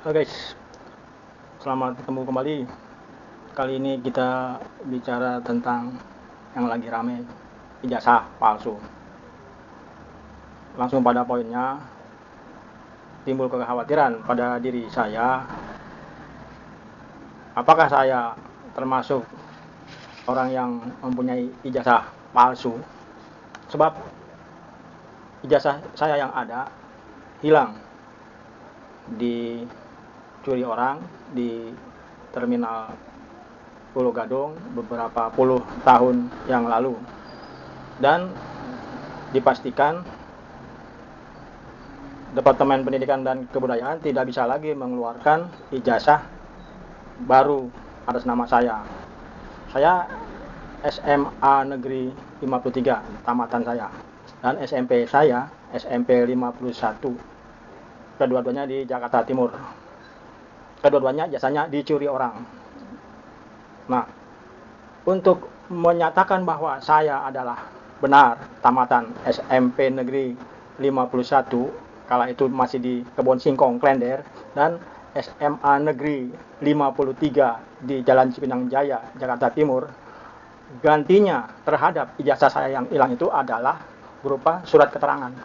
Halo guys, selamat ketemu kembali. Kali ini kita bicara tentang yang lagi rame, ijazah palsu. Langsung pada poinnya, timbul kekhawatiran pada diri saya, apakah saya termasuk orang yang mempunyai ijazah palsu? Sebab ijazah saya yang ada hilang dicuri orang di terminal Pulau Gadung beberapa puluh tahun yang lalu, dan dipastikan Departemen Pendidikan dan Kebudayaan tidak bisa lagi mengeluarkan ijazah baru atas nama saya. Saya SMA Negeri 53 tamatan saya, dan SMP saya SMP 51, kedua-duanya di Jakarta Timur. Kedua-duanya jasanya dicuri orang. Nah, untuk menyatakan bahwa saya adalah benar tamatan SMP Negeri 51, kala itu masih di Kebon Singkong, Klender, dan SMA Negeri 53 di Jalan Cipinang Jaya, Jakarta Timur, gantinya terhadap ijazah saya yang hilang itu adalah berupa surat keterangan.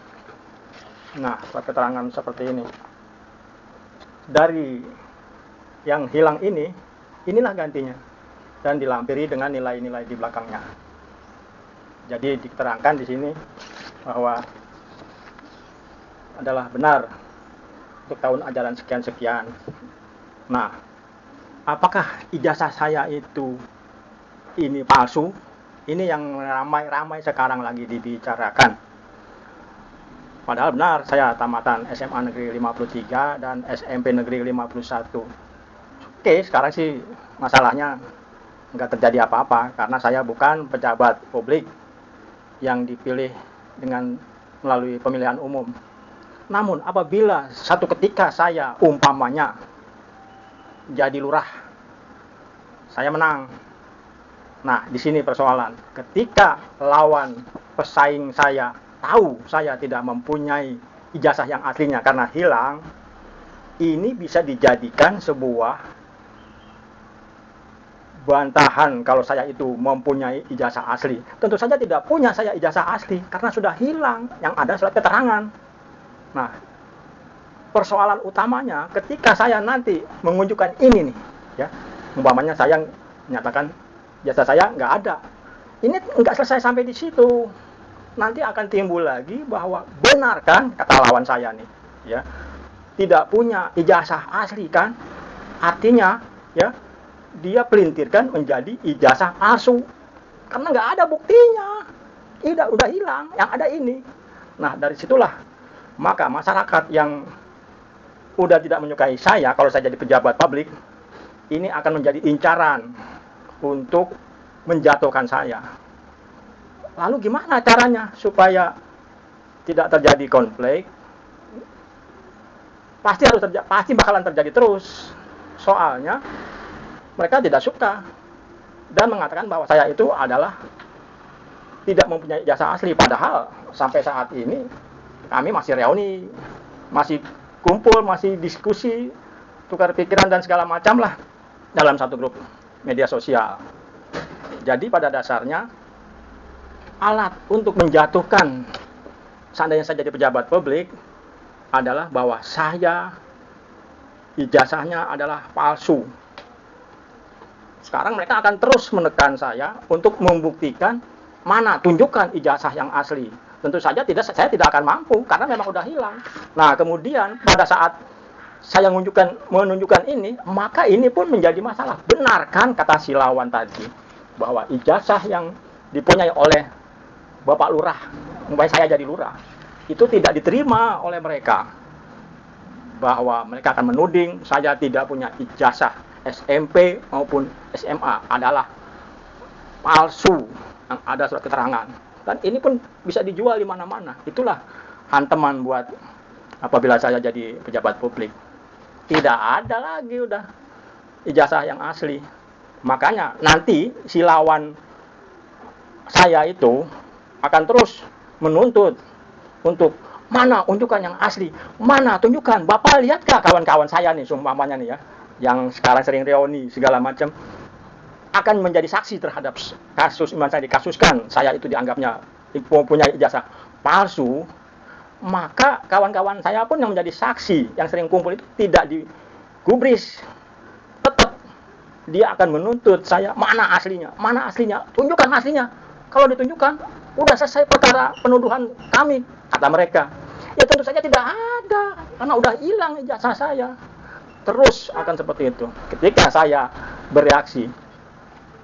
Nah, surat keterangan seperti ini. Dari yang hilang ini, inilah gantinya, dan dilampiri dengan nilai-nilai di belakangnya. Jadi diterangkan di sini bahwa adalah benar untuk tahun ajaran sekian-sekian. Nah, apakah ijazah saya itu ini palsu? Ini yang ramai-ramai sekarang lagi dibicarakan. Padahal benar saya tamatan SMA Negeri 53 dan SMP Negeri 51. Oke, sekarang sih masalahnya nggak terjadi apa-apa karena saya bukan pejabat publik yang dipilih dengan melalui pemilihan umum. Namun apabila satu ketika saya umpamanya jadi lurah, saya menang. Nah, di sini persoalan. Ketika lawan pesaing saya tahu saya tidak mempunyai ijazah yang aslinya karena hilang, ini bisa dijadikan sebuah bantahan kalau saya itu mempunyai ijazah asli. Tentu saja tidak punya saya ijazah asli karena sudah hilang, yang ada surat keterangan. Nah, persoalan utamanya ketika saya nanti menunjukkan ini nih, ya, umpamanya saya menyatakan ijazah saya nggak ada. Ini nggak selesai sampai di situ. Nanti akan timbul lagi bahwa benar kan kata lawan saya nih, ya, tidak punya ijazah asli kan? Artinya, ya, dia pelintirkan menjadi ijazah palsu karena nggak ada buktinya, udah hilang, yang ada ini. Nah, dari situlah maka masyarakat yang udah tidak menyukai saya kalau saya jadi pejabat publik ini akan menjadi incaran untuk menjatuhkan saya. Lalu gimana caranya supaya tidak terjadi konflik? Pasti bakalan terjadi terus. Soalnya mereka tidak suka dan mengatakan bahwa saya itu adalah tidak mempunyai ijazah asli. Padahal sampai saat ini kami masih reuni, masih kumpul, masih diskusi, tukar pikiran dan segala macam lah dalam satu grup media sosial. Jadi pada dasarnya alat untuk menjatuhkan seandainya saya jadi pejabat publik adalah bahwa saya ijazahnya adalah palsu. Sekarang mereka akan terus menekan saya untuk membuktikan mana, tunjukkan ijazah yang asli. Tentu saja saya tidak akan mampu karena memang udah hilang. Nah, kemudian pada saat saya menunjukkan ini, maka ini pun menjadi masalah. Benar kan kata si lawan tadi bahwa ijazah yang dipunyai oleh Bapak Lurah, umpamanya saya jadi lurah, itu tidak diterima oleh mereka. Bahwa mereka akan menuding saya tidak punya ijazah SMP maupun SMA adalah palsu, yang ada surat keterangan. Dan ini pun bisa dijual di mana-mana. Itulah hantaman buat apabila saya jadi pejabat publik. Tidak ada lagi udah ijazah yang asli. Makanya nanti si lawan saya itu akan terus menuntut untuk Mana unjukkan yang asli? Mana tunjukkan? Bapak lihat gak kawan-kawan saya nih, seumpamanya nih ya, yang sekarang sering reuni segala macam, akan menjadi saksi terhadap kasus iman saya dikasuskan, saya itu dianggapnya punya ijazah palsu, maka kawan-kawan saya pun yang menjadi saksi yang sering kumpul itu tidak digubris. Tetap dia akan menuntut saya, mana aslinya? Mana aslinya? Tunjukkan aslinya. Kalau ditunjukkan, udah selesai perkara penuduhan kami, kata mereka. Ya tentu saja tidak ada, karena udah hilang ijazah saya. Terus akan seperti itu. Ketika saya bereaksi,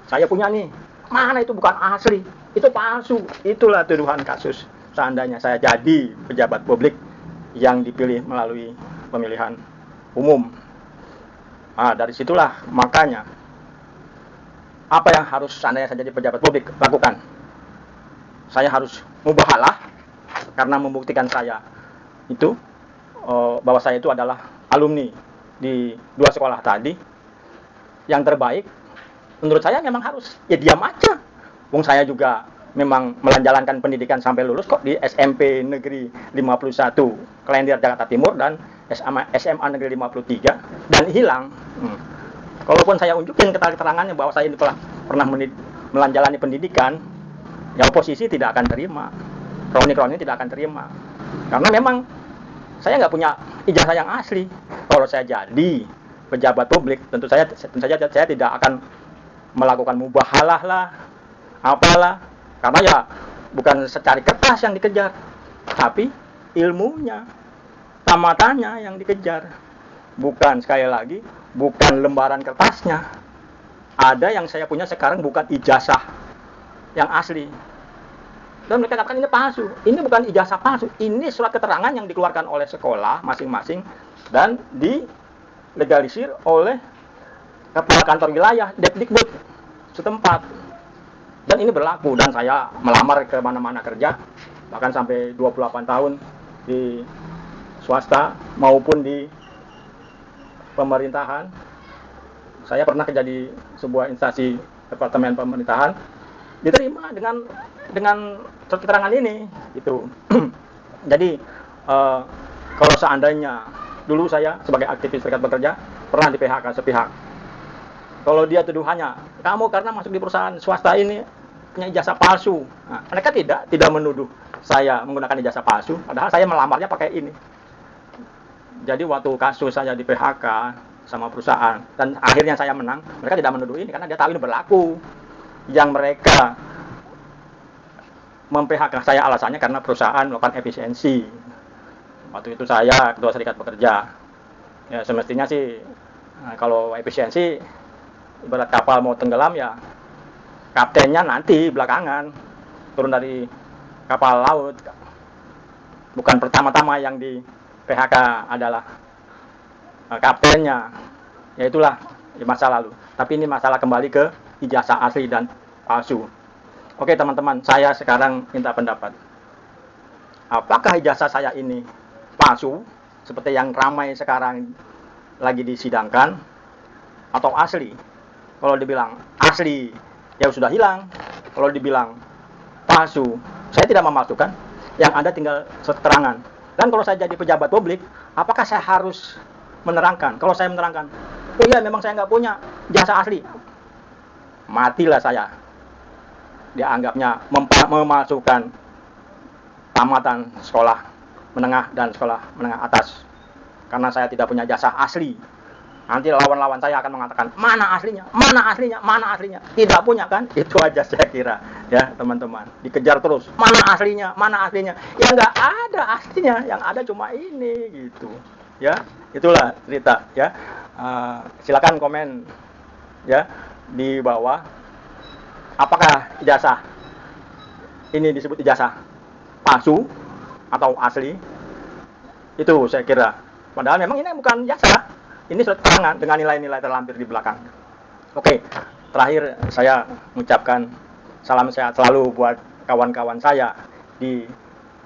saya punya nih, mana itu bukan asli, itu palsu. Itulah tuduhan kasus. Seandainya saya jadi pejabat publik yang dipilih melalui pemilihan umum. Nah, dari situlah makanya apa yang harus seandainya saya jadi pejabat publik lakukan? Saya harus mubahalah karena membuktikan saya itu bahwa saya itu adalah alumni di 2 sekolah tadi yang terbaik. Menurut saya memang harus ya diam aja. Wong saya juga memang menjalankan pendidikan sampai lulus kok di SMP Negeri 51 Klender Jakarta Timur dan SMA Negeri 53 dan hilang. Kalaupun saya unjukin keterangannya bahwa saya ini pernah menjalani pendidikan, ya oposisi tidak akan terima, kroni-kroni tidak akan terima, karena memang saya nggak punya ijazah yang asli. Kalau saya jadi pejabat publik, tentu saja saya tidak akan melakukan mubahalah lah, apalah, karena ya bukan secari kertas yang dikejar, tapi ilmunya, tamatannya yang dikejar, bukan sekali lagi, bukan lembaran kertasnya. Ada yang saya punya sekarang bukan ijazah yang asli. Dan mereka katakan ini palsu. Ini bukan ijazah palsu. Ini surat keterangan yang dikeluarkan oleh sekolah masing-masing dan dilegalisir oleh kepala kantor wilayah Depdikbud setempat. Dan ini berlaku, dan saya melamar ke mana-mana kerja, bahkan sampai 28 tahun di swasta maupun di pemerintahan. Saya pernah kerja di sebuah instansi departemen pemerintahan, diterima dengan keterangan ini gitu. Jadi kalau seandainya dulu saya sebagai aktivis serikat pekerja pernah di PHK sepihak, kalau dia tuduhannya kamu karena masuk di perusahaan swasta ini punya ijazah palsu, nah, mereka tidak menuduh saya menggunakan ijazah palsu, padahal saya melamarnya pakai ini. Jadi waktu kasus saya di PHK sama perusahaan dan akhirnya saya menang, mereka tidak menuduh ini karena dia tahu ini berlaku. Yang mereka mem-PHK saya alasannya karena perusahaan melakukan efisiensi. Waktu itu saya ketua serikat pekerja. Ya semestinya sih kalau efisiensi ibarat kapal mau tenggelam ya kaptennya nanti belakangan turun dari kapal laut. Bukan pertama-tama yang di PHK adalah kaptennya. Ya itulah masa lalu. Tapi ini masalah kembali ke ijazah asli dan palsu. Oke teman-teman, saya sekarang minta pendapat. Apakah ijazah saya ini palsu, seperti yang ramai sekarang lagi disidangkan, atau asli? Kalau dibilang asli, ya sudah hilang. Kalau dibilang palsu, saya tidak memalsukan. Yang ada tinggal keterangan. Dan kalau saya jadi pejabat publik, apakah saya harus menerangkan? Kalau saya menerangkan, oh iya memang saya nggak punya ijazah asli, matilah saya. Dianggapnya memalsukan tamatan sekolah menengah dan sekolah menengah atas karena saya tidak punya ijazah asli. Nanti lawan-lawan saya akan mengatakan mana aslinya, mana aslinya, mana aslinya. Tidak punya kan? Itu aja saya kira ya teman-teman. Dikejar terus mana aslinya, mana aslinya. Ya nggak ada aslinya, yang ada cuma ini gitu ya. Itulah cerita ya. Silakan komen ya di bawah. Apakah ijazah ini disebut ijazah palsu atau asli? Itu saya kira. Padahal memang ini bukan ijazah. Ini surat keterangan dengan nilai-nilai terlampir di belakang. Oke, terakhir saya mengucapkan salam sehat selalu buat kawan-kawan saya di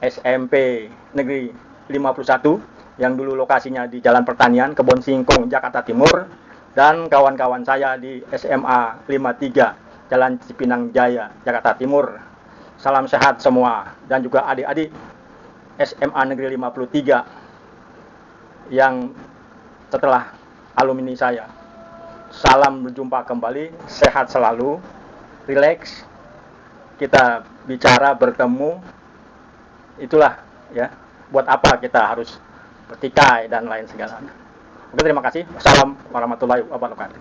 SMP Negeri 51 yang dulu lokasinya di Jalan Pertanian, Kebon Singkong, Jakarta Timur, dan kawan-kawan saya di SMA 53 Jalan Cipinang Jaya, Jakarta Timur. Salam sehat semua, dan juga adik-adik SMA Negeri 53 yang setelah alumni saya. Salam berjumpa kembali, sehat selalu, rileks, kita bicara, bertemu, itulah ya, buat apa kita harus bertikai dan lain segalanya. Oke, terima kasih. Assalamualaikum warahmatullahi wabarakatuh.